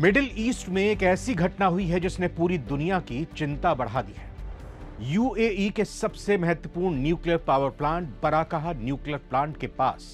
Middle east में एक ऐसी घटना हुई है जिसने पूरी दुनिया की चिंता बढ़ा दी है। यूएई के सबसे महत्वपूर्ण nuclear power plant Barakah nuclear plant के पास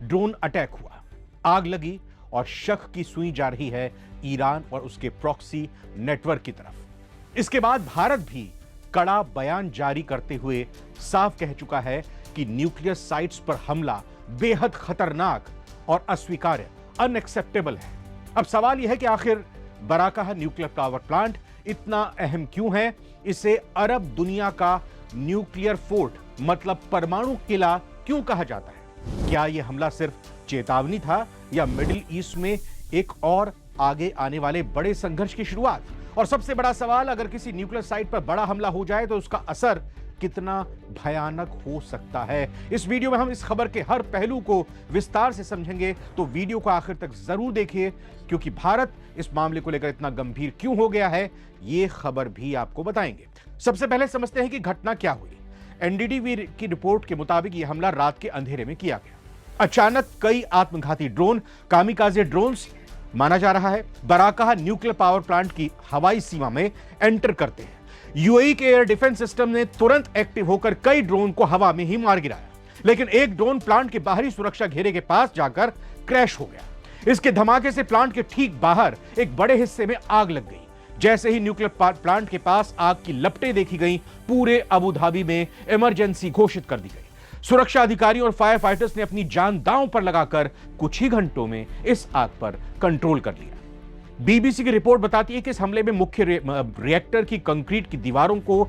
ड्रोन अटैक हुआ, आग लगी और शक की सुई जा रही है ईरान और उसके प्रॉक्सी नेटवर्क की तरफ। इसके बाद भारत भी कड़ा बयान जारी करते हुए साफ कह चुका है कि न्यूक्लियर साइट्स पर हमला बेहद खतरनाक और अस्वीकार्य, अनएक्सेप्टेबल है। अब सवाल यह है कि आखिर बराकाह न्यूक्लियर पावर प्लांट इतना अहम क्यों है? इसे अरब दुनिया का न्यूक्लियर फोर्ट मतलब परमाणु किला क्यों कहा जाता है? क्या यह हमला सिर्फ चेतावनी था या मिडिल ईस्ट में एक और आगे आने वाले बड़े संघर्ष की शुरुआत? और सबसे बड़ा सवाल, अगर किसी न्यूक्लियर साइट पर बड़ा हमला हो जाए तो उसका असर कितना भयानक हो सकता है? इस वीडियो में हम इस खबर के हर पहलू को विस्तार से समझेंगे, तो वीडियो को आखिर तक जरूर देखिए, क्योंकि भारत इस मामले को लेकर इतना गंभीर क्यों हो गया है, यह खबर भी आपको बताएंगे। सबसे पहले समझते हैं कि घटना क्या हुई। एनडीटीवी की रिपोर्ट के मुताबिक यह हमला रात के अंधेरे में किया गया। अचानक कई आत्मघाती ड्रोन, कामिकाजे ड्रोन्स माना जा रहा है, बराकाह न्यूक्लियर पावर प्लांट की हवाई सीमा में एंटर करते हैं। यूएई के एयर डिफेंस सिस्टम ने तुरंत एक्टिव होकर कई ड्रोन को हवा में ही मार गिराया, लेकिन एक ड्रोन प्लांट के बाहरी सुरक्षा घेरे के पास जाकर क्रैश हो गया। इसके धमाके से प्लांट के ठीक बाहर एक बड़े हिस्से में आग लग गई। जैसे ही न्यूक्लियर प्लांट के पास आग की लपटें देखी गई, पूरे अबू धाबी में इमरजेंसी घोषित कर दी गई। सुरक्षा अधिकारियों और फायर फाइटर्स ने अपनी जान दांव पर लगाकर कुछ ही घंटों में इस आग पर कंट्रोल कर लिया। बीबीसी की रिपोर्ट बताती है कि इस हमले में मुख्य रिएक्टर की कंक्रीट की दीवारों को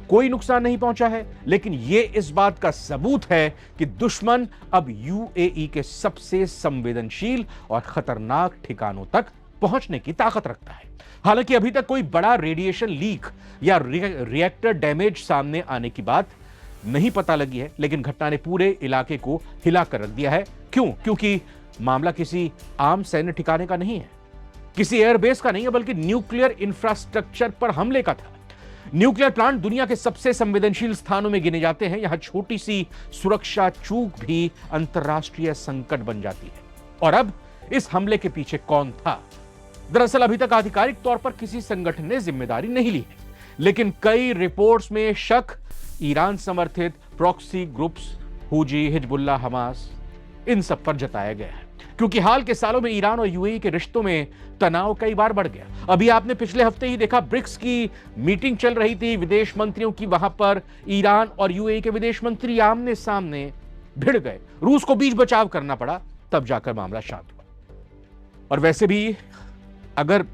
कोई नुकसान नहीं पहुंचा है, लेकिन यह इस बात का सबूत है कि दुश्मन अब यूएई के सबसे संवेदनशील और खतरनाक ठिकानों तक पहुंचने की ताकत रखता है। हालांकि अभी तक कोई बड़ा रेडिएशन लीक या रिएक्टर डैमेज सामने आने की बात नहीं पता लगी है, लेकिन घटना ने पूरे इलाके को हिलाकर रख दिया है। क्यों? क्योंकि मामला किसी आम सैन्य ठिकाने का नहीं है, किसी एयरबेस का नहीं है, बल्कि न्यूक्लियर इंफ्रास्ट्रक्चर पर हमले का था। न्यूक्लियर प्लांट दुनिया के सबसे संवेदनशील स्थानों में गिने जाते हैं। यहां छोटी सी सुरक्षा चूक भी अंतरराष्ट्रीय संकट बन जाती है। और अब इस हमले के पीछे कौन था? दरअसल अभी तक आधिकारिक तौर पर किसी संगठन ने जिम्मेदारी नहीं ली है, लेकिन कई रिपोर्ट्स में शक ईरान समर्थित प्रॉक्सी ग्रुप्स, हुजी, हिजबुल्लाह, हमास, इन सब पर जताया गया है, क्योंकि हाल के सालों में ईरान और यूएई के रिश्तों में तनाव कई बार बढ़ गया। अभी आपने पिछले हफ्ते ही देखा, ब्रिक्स की मीटिंग चल रही थी विदेश मंत्रियों की, वहां पर ईरान और यूएई के विदेश मंत्री आमने सामने भिड़ गए। रूस को बीच बचाव करना पड़ा, तब जाकर मामला शांत हुआ। और वैसे भी अगर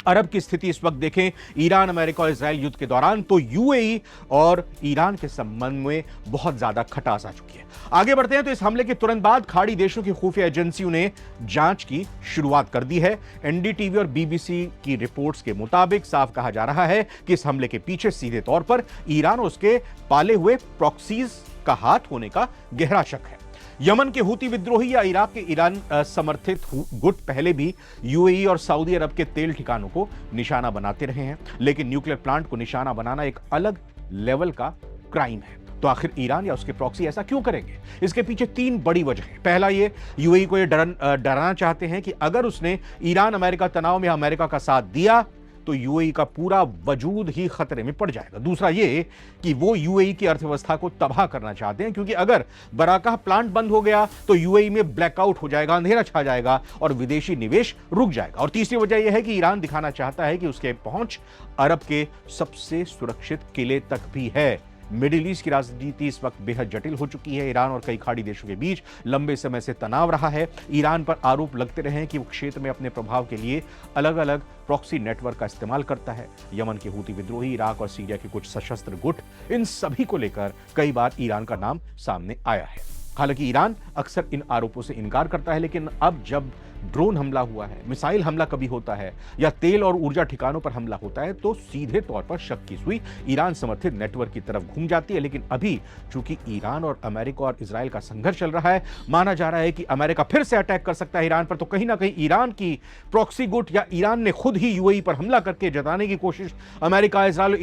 अरब की स्थिति इस वक्त देखें, ईरान, अमेरिका और इजराइल युद्ध के दौरान, तो यूएई और ईरान के संबंध में बहुत ज्यादा खटास आ चुकी है। आगे बढ़ते हैं तो इस हमले के तुरंत बाद खाड़ी देशों की खुफिया एजेंसियों ने जांच की शुरुआत कर दी है। एनडीटीवी और बीबीसी की रिपोर्ट्स के मुताबिक साफ कहा जा रहा है कि इस हमले के पीछे सीधे तौर पर ईरान और उसके पाले हुए प्रॉक्सीज का हाथ होने का गहरा शक है। यमन के हूती विद्रोही या इराक के ईरान समर्थित गुट पहले भी यूएई और सऊदी अरब के तेल ठिकानों को निशाना बनाते रहे हैं, लेकिन न्यूक्लियर प्लांट को निशाना बनाना एक अलग लेवल का क्राइम है। तो आखिर ईरान या उसके प्रॉक्सी ऐसा क्यों करेंगे? इसके पीछे तीन बड़ी वजह है। पहला, ये यूएई को डराना चाहते हैं कि अगर उसने ईरान अमेरिका तनाव में अमेरिका का साथ दिया तो यूएई का पूरा वजूद ही खतरे में पड़ जाएगा। दूसरा ये कि वो यूएई की अर्थव्यवस्था को तबाह करना चाहते हैं, क्योंकि अगर बराकाह प्लांट बंद हो गया तो यूएई में ब्लैकआउट हो जाएगा, अंधेरा छा जाएगा और विदेशी निवेश रुक जाएगा। और तीसरी वजह यह है कि ईरान दिखाना चाहता है कि उसके पहुंच अरब के सबसे सुरक्षित किले तक भी है। मिडिल ईस्ट की राजनीति इस वक्त बेहद जटिल हो चुकी है। ईरान और कई खाड़ी देशों के बीच लंबे समय से तनाव रहा है। ईरान पर आरोप लगते रहे हैं कि वो क्षेत्र में अपने प्रभाव के लिए अलग अलग प्रॉक्सी नेटवर्क का इस्तेमाल करता है। यमन के हूती विद्रोही, इराक और सीरिया के कुछ सशस्त्र गुट, इन सभी को लेकर कई बार ईरान का नाम सामने आया है। हालांकि ईरान अक्सर इन आरोपों से इनकार करता है, लेकिन अब जब ड्रोन हमला हुआ है, मिसाइल हमला कभी होता है या तेल और ऊर्जा ठिकानों पर हमला होता है, तो सीधे तौर पर शक की सुई ईरान समर्थित नेटवर्क की तरफ घूम जाती है। लेकिन अभी चूंकि ईरान और अमेरिका और इजराइल का संघर्ष चल रहा है, माना जा रहा है कि अमेरिका फिर से अटैक कर सकता है ईरान पर, तो कहीं ना कहीं ईरान की प्रॉक्सी गुट या ईरान ने खुद ही यूएई पर हमला करके जताने की कोशिश अमेरिका, इजराइल,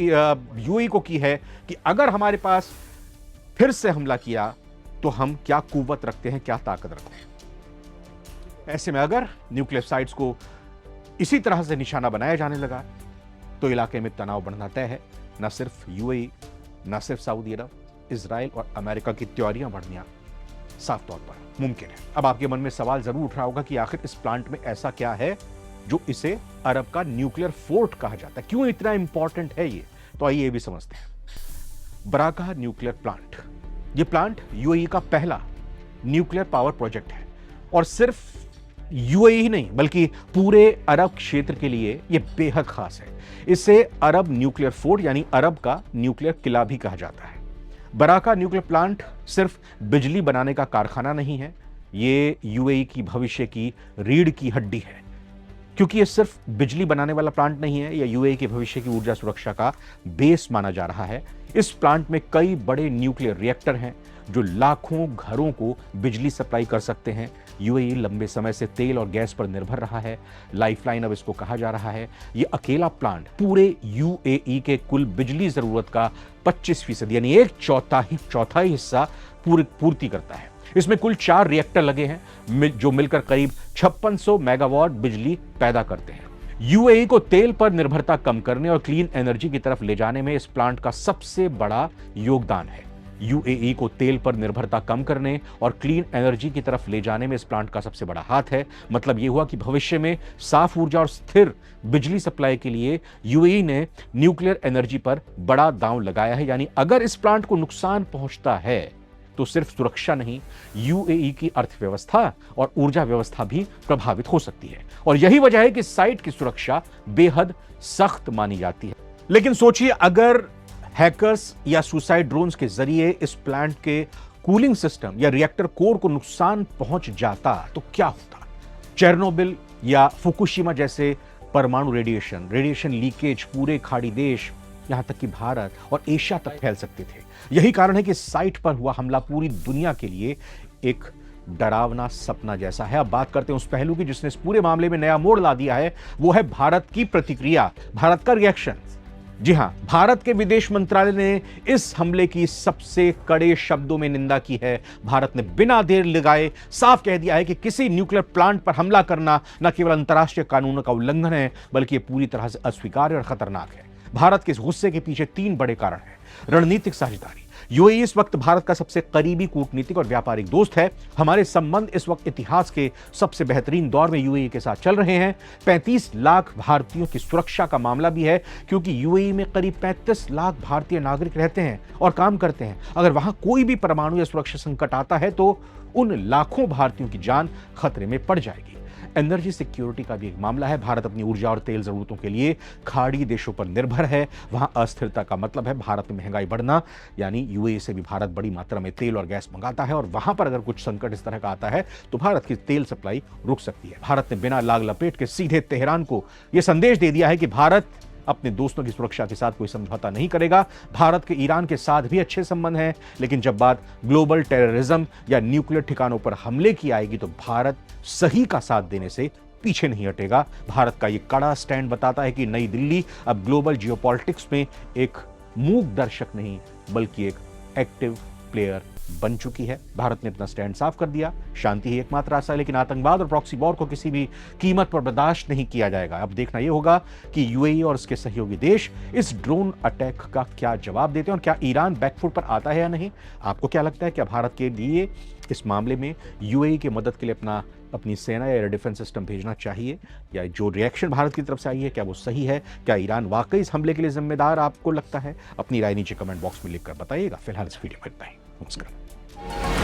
यूएई को की है कि अगर हमारे पास फिर से हमला किया तो हम क्या कुव्वत रखते हैं, क्या ताकत रखते हैं। ऐसे में अगर न्यूक्लियर साइट्स को इसी तरह से निशाना बनाया जाने लगा तो इलाके में तनाव बढ़ना तय है। न सिर्फ यूएई, न सिर्फ सऊदी अरब, इजराइल और अमेरिका की तैयारियां बढ़निया साफ तौर पर मुमकिन है। अब आपके मन में सवाल जरूर उठ रहा होगा कि आखिर इस प्लांट में ऐसा क्या है जो इसे अरब का न्यूक्लियर फोर्ट कहा जाता है, क्यों इतना इंपॉर्टेंट है ये? तो आइए ये भी समझते हैं। बराका न्यूक्लियर प्लांट, ये प्लांट यूएई का पहला न्यूक्लियर पावर प्रोजेक्ट है और सिर्फ यूएई ही नहीं बल्कि पूरे अरब क्षेत्र के लिए यह बेहद खास है। इसे अरब न्यूक्लियर फोर्ट यानी अरब का न्यूक्लियर किला भी कहा जाता है। बराका न्यूक्लियर प्लांट सिर्फ बिजली बनाने का कारखाना नहीं है, ये यूएई की भविष्य की रीढ़ की हड्डी है। क्योंकि ये सिर्फ बिजली बनाने वाला प्लांट नहीं है, यह यूएई के भविष्य की ऊर्जा सुरक्षा का बेस माना जा रहा है। इस प्लांट में कई बड़े न्यूक्लियर रिएक्टर हैं जो लाखों घरों को बिजली सप्लाई कर सकते हैं। यूएई लंबे समय से तेल और गैस पर निर्भर रहा है, लाइफलाइन अब इसको कहा जा रहा है। यह अकेला प्लांट पूरे यूएई के कुल बिजली जरूरत का 25% यानी एक चौथाई हिस्सा पूर्ति करता है। इसमें कुल 4 रिएक्टर लगे हैं जो मिलकर करीब 5600 मेगावाट बिजली पैदा करते हैं। यूएई को तेल पर निर्भरता कम करने और क्लीन एनर्जी की तरफ ले जाने में इस प्लांट का सबसे बड़ा योगदान है। यूएई को तेल पर निर्भरता कम करने और क्लीन एनर्जी की तरफ ले जाने में इस प्लांट का सबसे बड़ा हाथ है। मतलब यह हुआ कि भविष्य में साफ ऊर्जा और स्थिर बिजली सप्लाई के लिए यूएई ने न्यूक्लियर एनर्जी पर बड़ा दांव लगाया है। यानी अगर इस प्लांट को नुकसान पहुंचता है तो सिर्फ सुरक्षा नहीं, यूएई की अर्थव्यवस्था और ऊर्जा व्यवस्था भी प्रभावित हो सकती है। और यही वजह है कि साइट की सुरक्षा बेहद सख्त मानी जाती है। लेकिन सोचिए, अगर हैकर्स या सुसाइड ड्रोन्स के जरिए इस प्लांट के कूलिंग सिस्टम या रिएक्टर कोर को नुकसान पहुंच जाता तो क्या होता? चेरनोबिल या फुकुशिमा जैसे परमाणु रेडिएशन लीकेज पूरे खाड़ी देश, यहां तक कि भारत और एशिया तक फैल सकते थे। यही कारण है कि साइट पर हुआ हमला पूरी दुनिया के लिए एक डरावना सपना जैसा है। अब बात करते हैं उस पहलू की जिसने इस पूरे मामले में नया मोड़ ला दिया है, वो है भारत की प्रतिक्रिया, भारत का रिएक्शन। जी हां, भारत के विदेश मंत्रालय ने इस हमले की सबसे कड़े शब्दों में निंदा की है। भारत ने बिना देर लगाए साफ कह दिया है कि किसी न्यूक्लियर प्लांट पर हमला करना न केवल अंतर्राष्ट्रीय कानूनों का उल्लंघन है बल्कि यह पूरी तरह से अस्वीकार्य और खतरनाक है। भारत के इस गुस्से के पीछे 3 बड़े कारण हैं। रणनीतिक साझेदारी, यूएई इस वक्त भारत का सबसे करीबी कूटनीतिक और व्यापारिक दोस्त है। हमारे संबंध इस वक्त इतिहास के सबसे बेहतरीन दौर में यूएई के साथ चल रहे हैं। 35 लाख भारतीयों की सुरक्षा का मामला भी है क्योंकि यूएई में करीब 35 लाख भारतीय नागरिक रहते हैं और काम करते हैं। अगर वहां कोई भी परमाणु या सुरक्षा संकट आता है तो उन लाखों भारतीयों की जान खतरे में पड़ जाएगी। एनर्जी सिक्योरिटी का भी एक मामला है। भारत अपनी ऊर्जा और तेल जरूरतों के लिए खाड़ी देशों पर निर्भर है। वहां अस्थिरता का मतलब है भारत में महंगाई बढ़ना, यानी यूएई से भी भारत बड़ी मात्रा में तेल और गैस मंगाता है और वहां पर अगर कुछ संकट इस तरह का आता है तो भारत की तेल सप्लाई रुक सकती है। भारत ने बिना लाग लपेट के सीधे तेहरान को यह संदेश दे दिया है कि भारत अपने दोस्तों की सुरक्षा के साथ कोई समझौता नहीं करेगा। भारत के ईरान के साथ भी अच्छे संबंध हैं, लेकिन जब बात ग्लोबल टेररिज्म या न्यूक्लियर ठिकानों पर हमले की आएगी तो भारत सही का साथ देने से पीछे नहीं हटेगा। भारत का यह कड़ा स्टैंड बताता है कि नई दिल्ली अब ग्लोबल जियोपॉलिटिक्स में एक मूक दर्शक नहीं बल्कि एक एक्टिव प्लेयर बन चुकी है। भारत ने अपना स्टैंड साफ कर दिया, शांति ही एकमात्र आशा है, लेकिन आतंकवाद और प्रॉक्सी वॉर को किसी भी कीमत पर बर्दाश्त नहीं किया जाएगा। अब देखना यह होगा कि यूएई और उसके सहयोगी देश इस ड्रोन अटैक का क्या जवाब देते हैं और क्या ईरान बैकफुट पर आता है या नहीं। आपको क्या लगता है, क्या भारत के लिए इस मामले में यूएई की मदद के लिए अपनी सेना या एयर डिफेंस सिस्टम भेजना चाहिए, या जो रिएक्शन भारत की तरफ से आई है क्या वो सही है? क्या ईरान वाकई इस हमले के लिए जिम्मेदार आपको लगता है? अपनी राय नीचे कमेंट बॉक्स में लिखकर बताइएगा। फिलहाल इस वीडियो में इतना ही। नमस्कार।